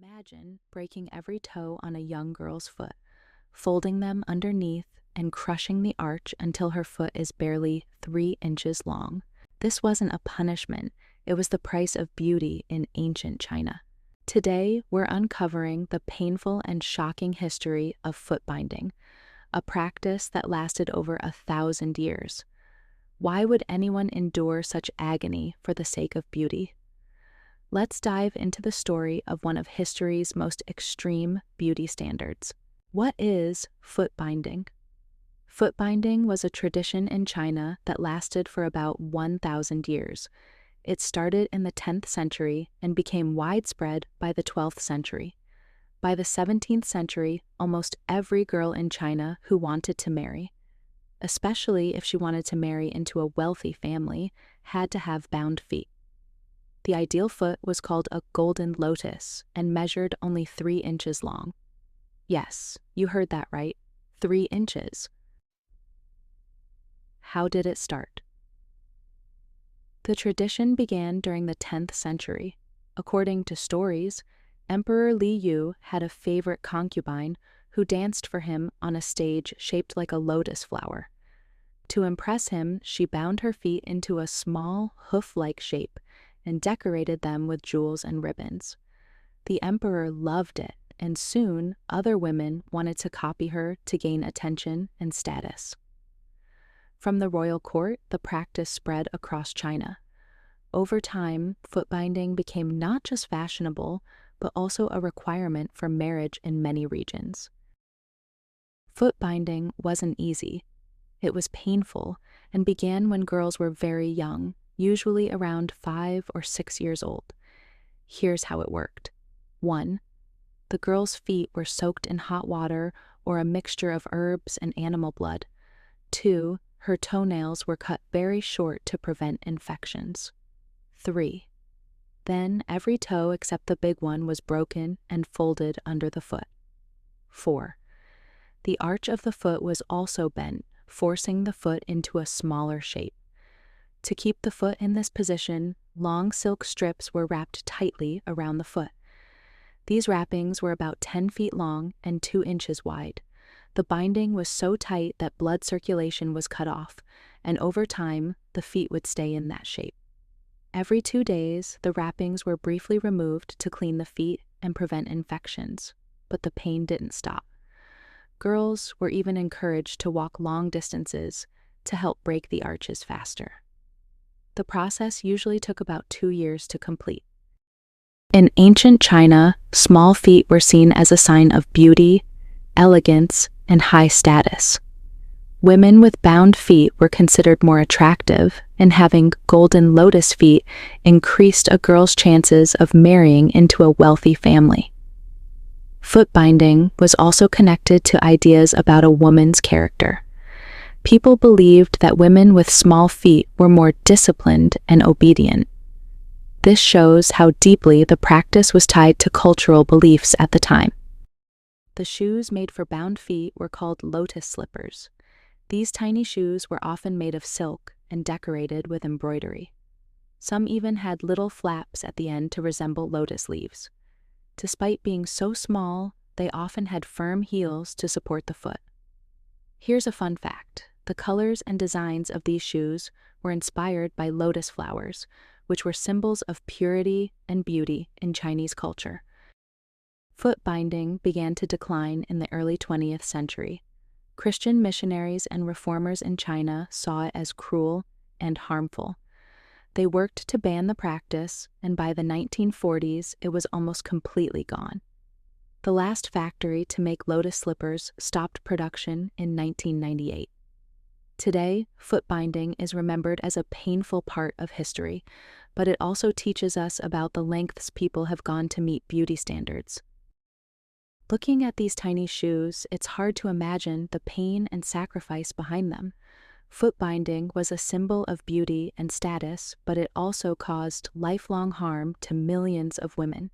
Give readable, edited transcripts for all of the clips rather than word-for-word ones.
Imagine breaking every toe on a young girl's foot, folding them underneath and crushing the arch until her foot is barely 3 inches long. This wasn't a punishment, it was the price of beauty in ancient China. Today, we're uncovering the painful and shocking history of foot binding, a practice that lasted over 1,000 years. Why would anyone endure such agony for the sake of beauty? Let's dive into the story of one of history's most extreme beauty standards. What is foot binding? Foot binding was a tradition in China that lasted for about 1,000 years. It started in the 10th century and became widespread by the 12th century. By the 17th century, almost every girl in China who wanted to marry, especially if she wanted to marry into a wealthy family, had to have bound feet. The ideal foot was called a golden lotus and measured only 3 inches long. Yes, you heard that right, 3 inches. How did it start? The tradition began during the 10th century. According to stories, Emperor Li Yu had a favorite concubine who danced for him on a stage shaped like a lotus flower. To impress him, she bound her feet into a small, hoof-like shape and decorated them with jewels and ribbons. The emperor loved it, and soon other women wanted to copy her to gain attention and status. From the royal court, the practice spread across China. Over time, foot binding became not just fashionable, but also a requirement for marriage in many regions. Foot binding wasn't easy. It was painful and began when girls were very young, usually around 5 or 6 years old. Here's how it worked. 1. The girl's feet were soaked in hot water or a mixture of herbs and animal blood. 2. Her toenails were cut very short to prevent infections. 3. Then every toe except the big one was broken and folded under the foot. 4. The arch of the foot was also bent, forcing the foot into a smaller shape. To keep the foot in this position, long silk strips were wrapped tightly around the foot. These wrappings were about 10 feet long and 2 inches wide. The binding was so tight that blood circulation was cut off, and over time, the feet would stay in that shape. Every 2 days, the wrappings were briefly removed to clean the feet and prevent infections, but the pain didn't stop. Girls were even encouraged to walk long distances to help break the arches faster. The process usually took about 2 years to complete. In ancient China, small feet were seen as a sign of beauty, elegance, and high status. Women with bound feet were considered more attractive, and having golden lotus feet increased a girl's chances of marrying into a wealthy family. Foot binding was also connected to ideas about a woman's character. People believed that women with small feet were more disciplined and obedient. This shows how deeply the practice was tied to cultural beliefs at the time. The shoes made for bound feet were called lotus slippers. These tiny shoes were often made of silk and decorated with embroidery. Some even had little flaps at the end to resemble lotus leaves. Despite being so small, they often had firm heels to support the foot. Here's a fun fact. The colors and designs of these shoes were inspired by lotus flowers, which were symbols of purity and beauty in Chinese culture. Foot binding began to decline in the early 20th century. Christian missionaries and reformers in China saw it as cruel and harmful. They worked to ban the practice, and by the 1940s, it was almost completely gone. The last factory to make lotus slippers stopped production in 1998. Today, foot binding is remembered as a painful part of history, but it also teaches us about the lengths people have gone to meet beauty standards. Looking at these tiny shoes, it's hard to imagine the pain and sacrifice behind them. Foot binding was a symbol of beauty and status, but it also caused lifelong harm to millions of women.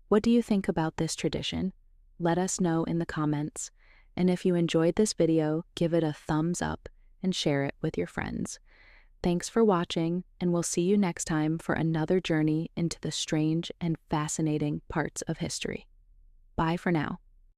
What do you think about this tradition? Let us know in the comments. And if you enjoyed this video, give it a thumbs up and share it with your friends. Thanks for watching, and we'll see you next time for another journey into the strange and fascinating parts of history. Bye for now.